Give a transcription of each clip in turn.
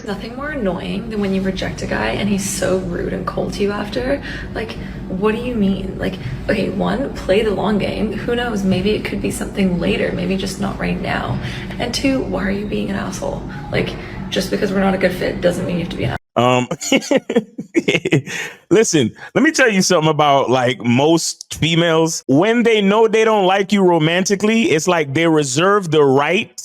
Nothing more annoying than when you reject a guy and he's so rude and cold to you after. Like, what do you mean? Like, okay, one, play the long game. Who knows? Maybe it could be something later, maybe just not right now. And two, why are you being an asshole? Like, just because we're not a good fit doesn't mean you have to be an Listen, let me tell you something about like most females. When they know they don't like you romantically, it's like they reserve the right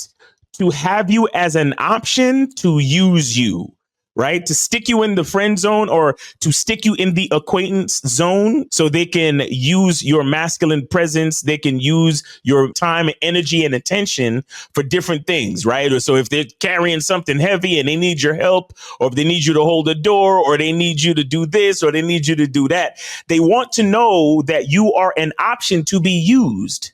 to have you as an option to use you, right? To stick you in the friend zone or to stick you in the acquaintance zone so they can use your masculine presence. They can use your time, energy, and attention for different things, right? Or so if they're carrying something heavy and they need your help, or if they need you to hold the door, or they need you to do this, or they need you to do that, they want to know that you are an option to be used.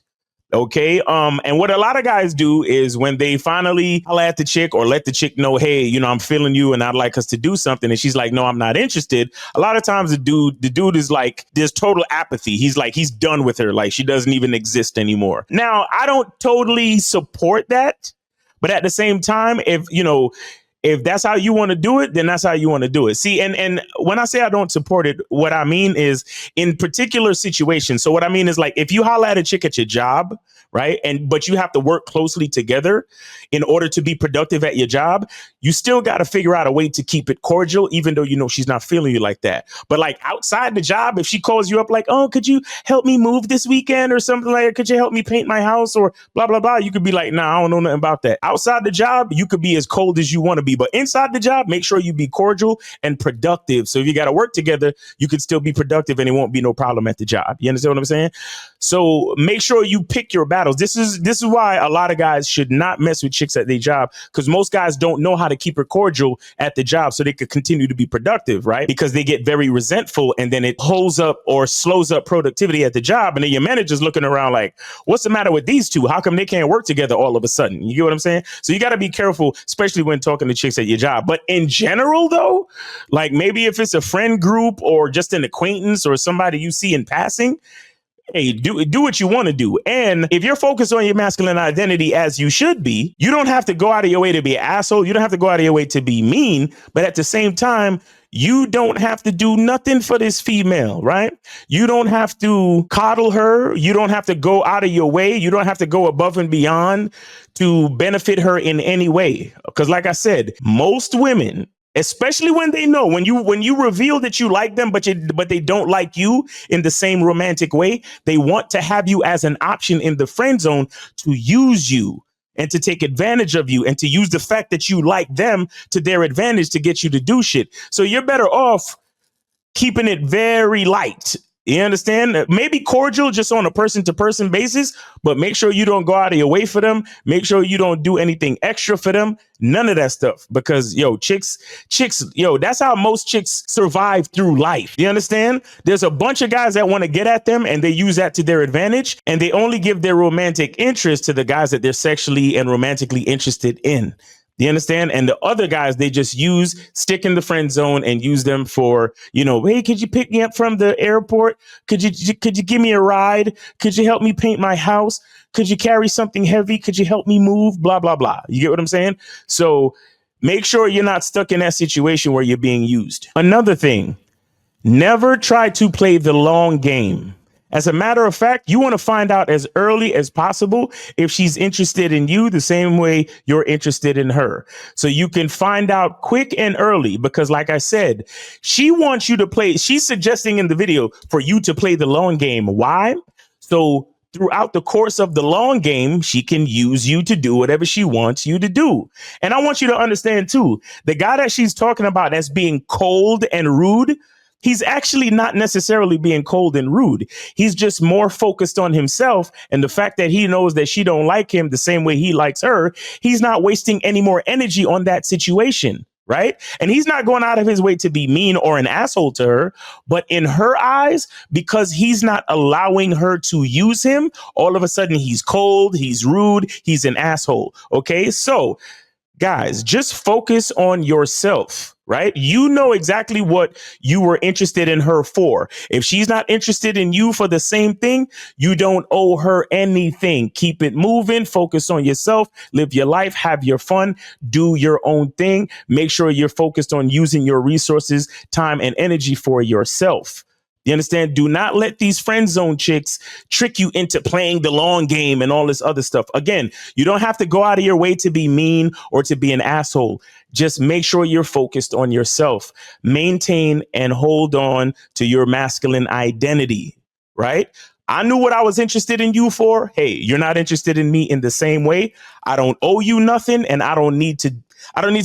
Okay. And what a lot of guys do is when they finally holler at the chick or let the chick know, hey, you know, I'm feeling you and I'd like us to do something. And she's like, no, I'm not interested. A lot of times the dude is like, there's total apathy. He's like, he's done with her. Like she doesn't even exist anymore. Now, I don't totally support that. But at the same time, if that's how you want to do it, then that's how you want to do it. See, and when I say I don't support it, what I mean is in particular situations. So what I mean is like if you holler at a chick at your job, right? But you have to work closely together in order to be productive at your job. You still got to figure out a way to keep it cordial, even though you know she's not feeling you like that. But like outside the job, if she calls you up like, oh, could you help me move this weekend or something like that? Could you help me paint my house or blah, blah, blah? You could be like, nah, I don't know nothing about that. Outside the job, you could be as cold as you want to be. But inside the job, make sure you be cordial and productive. So if you got to work together, you can still be productive and it won't be no problem at the job. You understand what I'm saying? So make sure you pick your battles. This is why a lot of guys should not mess with chicks at their job, because most guys don't know how to keep her cordial at the job so they could continue to be productive, right? Because they get very resentful and then it holds up or slows up productivity at the job. And then your manager's looking around like, what's the matter with these two? How come they can't work together all of a sudden? You get what I'm saying? So you got to be careful, especially when talking to chicks at your job. But in general, though, like maybe if it's a friend group or just an acquaintance or somebody you see in passing, hey, do what you want to do. And if you're focused on your masculine identity as you should be, you don't have to go out of your way to be an asshole. You don't have to go out of your way to be mean. But at the same time, you don't have to do nothing for this female, right? You don't have to coddle her. You don't have to go out of your way. You don't have to go above and beyond to benefit her in any way. Because like I said, most women, especially when they know, when you reveal that you like them, but they don't like you in the same romantic way, they want to have you as an option in the friend zone to use you and to take advantage of you and to use the fact that you like them to their advantage to get you to do shit. So you're better off keeping it very light. You understand? Maybe cordial just on a person to person basis, but make sure you don't go out of your way for them. Make sure you don't do anything extra for them. None of that stuff, because chicks, that's how most chicks survive through life. You understand? There's a bunch of guys that want to get at them and they use that to their advantage, and they only give their romantic interest to the guys that they're sexually and romantically interested in. You understand? And the other guys, they just stick in the friend zone and use them for, hey, could you pick me up from the airport? Could you give me a ride? Could you help me paint my house? Could you carry something heavy? Could you help me move? Blah, blah, blah. You get what I'm saying? So make sure you're not stuck in that situation where you're being used. Another thing, never try to play the long game. As a matter of fact, you want to find out as early as possible if she's interested in you the same way you're interested in her. So you can find out quick and early, because like I said, she wants you to play. She's suggesting in the video for you to play the long game. Why? So throughout the course of the long game, she can use you to do whatever she wants you to do. And I want you to understand, too, the guy that she's talking about as being cold and rude, he's actually not necessarily being cold and rude. He's just more focused on himself. And the fact that he knows that she don't like him the same way he likes her, he's not wasting any more energy on that situation. Right. And he's not going out of his way to be mean or an asshole to her. But in her eyes, because he's not allowing her to use him, all of a sudden he's cold, he's rude, he's an asshole. OK, so Guys, just focus on yourself, right? You know exactly what you were interested in her for. If she's not interested in you for the same thing, you don't owe her anything. Keep it moving, focus on yourself, live your life, have your fun, do your own thing. Make sure you're focused on using your resources, time, and energy for yourself. You understand? Do not let these friend zone chicks trick you into playing the long game and all this other stuff. Again, you don't have to go out of your way to be mean or to be an asshole. Just make sure you're focused on yourself. Maintain and hold on to your masculine identity, right? I knew what I was interested in you for. Hey, you're not interested in me in the same way. I don't owe you nothing, and I don't need to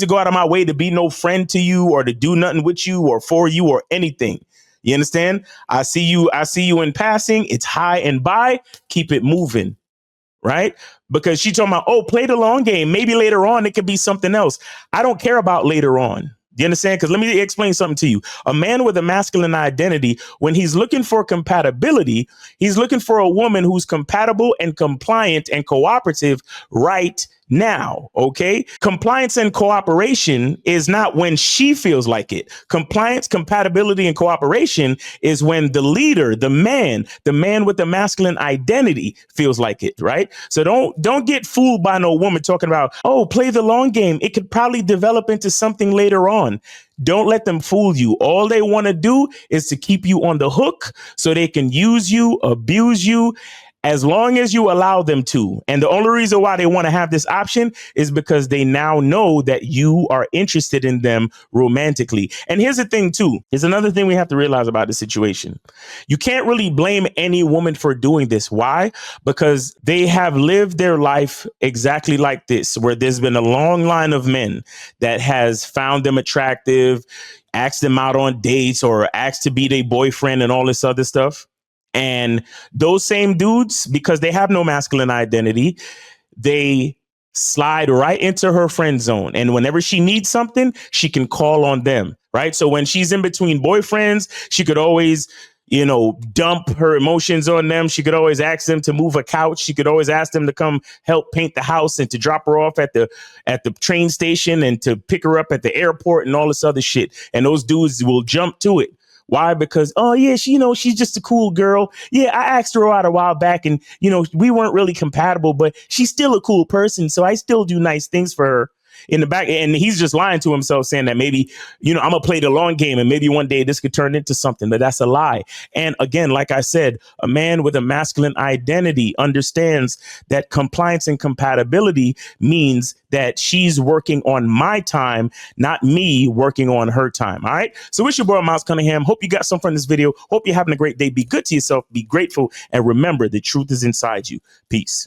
go out of my way to be no friend to you or to do nothing with you or for you or anything. You understand? I see you in passing. It's high and by. Keep it moving. Right? Because she told me, oh, play the long game. Maybe later on it could be something else. I don't care about later on. Do you understand? Because let me explain something to you. A man with a masculine identity, when he's looking for compatibility, he's looking for a woman who's compatible and compliant and cooperative right now. Okay. Compliance and cooperation is not when she feels like it. Compliance, compatibility, and cooperation is when the leader, the man with the masculine identity feels like it. Right. So don't get fooled by no woman talking about, oh, play the long game. It could probably develop into something later on. Don't let them fool you. All they want to do is to keep you on the hook so they can use you, abuse you, as long as you allow them to. And the only reason why they want to have this option is because they now know that you are interested in them romantically. And here's the thing, too. Here's another thing we have to realize about the situation. You can't really blame any woman for doing this. Why? Because they have lived their life exactly like this, where there's been a long line of men that has found them attractive, asked them out on dates, or asked to be their boyfriend and all this other stuff. And those same dudes, because they have no masculine identity, they slide right into her friend zone. And whenever she needs something, she can call on them. Right. So when she's in between boyfriends, she could always, dump her emotions on them. She could always ask them to move a couch. She could always ask them to come help paint the house and to drop her off at the train station and to pick her up at the airport and all this other shit. And those dudes will jump to it. Why? Because, oh, yeah, she's just a cool girl. Yeah, I asked her out a while back and, we weren't really compatible, but she's still a cool person. So I still do nice things for her in the back. And he's just lying to himself, saying that maybe, I'm going to play the long game and maybe one day this could turn into something. But that's a lie. And again, like I said, a man with a masculine identity understands that compliance and compatibility means that she's working on my time, not me working on her time. All right. So it's your boy, Miles Cunningham. Hope you got something from this video. Hope you're having a great day. Be good to yourself. Be grateful. And remember, the truth is inside you. Peace.